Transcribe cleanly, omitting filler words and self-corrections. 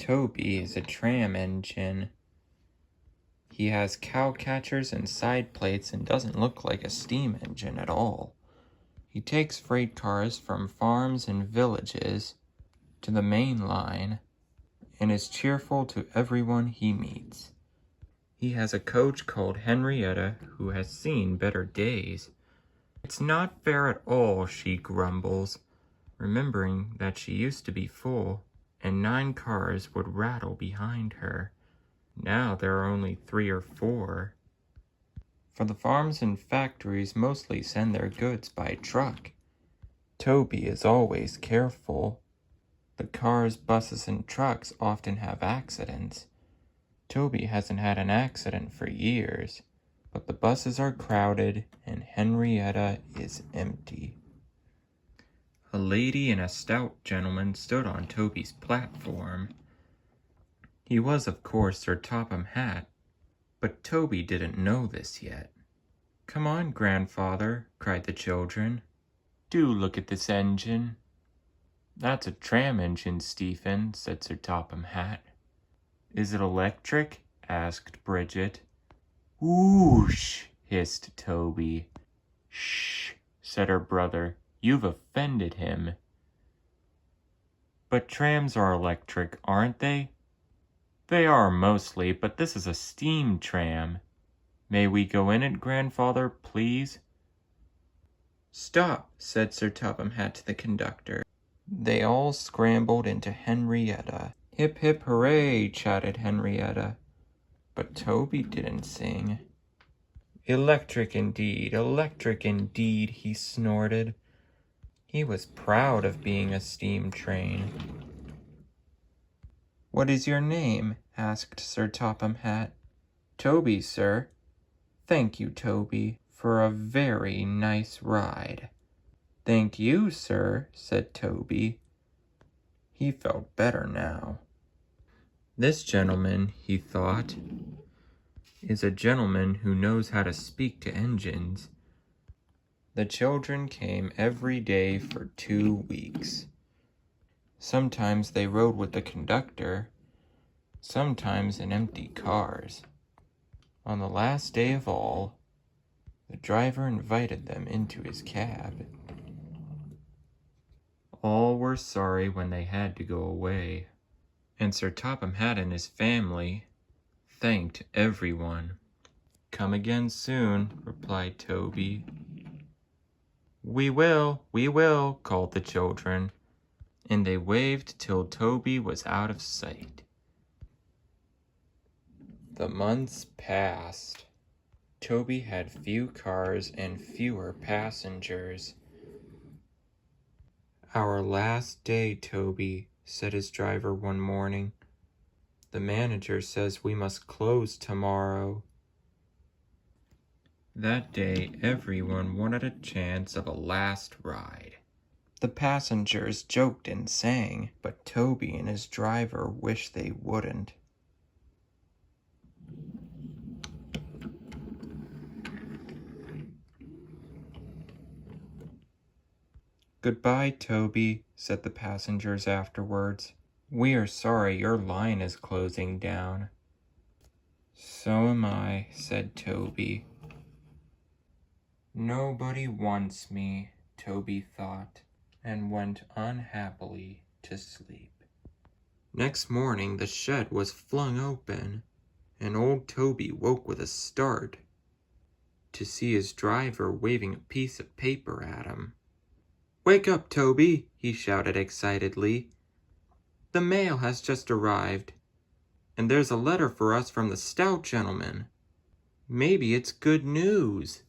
Toby is a tram engine. He has cow catchers and side plates and doesn't look like a steam engine at all. He takes freight cars from farms and villages to the main line and is cheerful to everyone he meets. He has a coach called Henrietta who has seen better days. It's not fair at all, she grumbles, remembering that she used to be full and 9 cars would rattle behind her. Now there are only 3 or 4. For the farms and factories mostly send their goods by truck. Toby is always careful. The cars, buses, and trucks often have accidents. Toby hasn't had an accident for years, but the buses are crowded and Henrietta is empty. A lady and a stout gentleman stood on Toby's platform. He was, of course, Sir Topham Hatt, but Toby didn't know this yet. "Come on, grandfather," cried the children. "Do look at this engine." "That's a tram engine, Stephen," said Sir Topham Hatt. "Is it electric?" asked Bridget. "Whoosh!" hissed Toby. "Shh!" said her brother. "You've offended him." "But trams are electric, aren't they?" "They are mostly, but this is a steam tram. May we go in it, grandfather, please?" "Stop," said Sir Topham Hatt to the conductor. They all scrambled into Henrietta. "Hip, hip, hooray," chatted Henrietta. But Toby didn't sing. Electric indeed, he snorted. He was proud of being a steam train. "What is your name?" asked Sir Topham Hatt. "Toby, sir." "Thank you, Toby, for a very nice ride." "Thank you, sir," said Toby. He felt better now. This gentleman, he thought, is a gentleman who knows how to speak to engines. The children came every day for 2 weeks. Sometimes they rode with the conductor, sometimes in empty cars. On the last day of all, the driver invited them into his cab. All were sorry when they had to go away, and Sir Topham Hatt and his family thanked everyone. "Come again soon," replied Toby. We will," called the children, and they waved till Toby was out of sight. The months passed. Toby had few cars and fewer passengers. "Our last day, Toby," said his driver one morning. "The manager says we must close tomorrow." That day, everyone wanted a chance of a last ride. The passengers joked and sang, but Toby and his driver wished they wouldn't. "Goodbye, Toby," said the passengers afterwards. "We are sorry your line is closing down." "So am I," said Toby. Nobody wants me, Toby thought, and went unhappily to sleep. Next morning the shed was flung open, and old Toby woke with a start to see his driver waving a piece of paper at him. "Wake up, Toby," he shouted excitedly. "The mail has just arrived, and there's a letter for us from the stout gentleman. Maybe it's good news."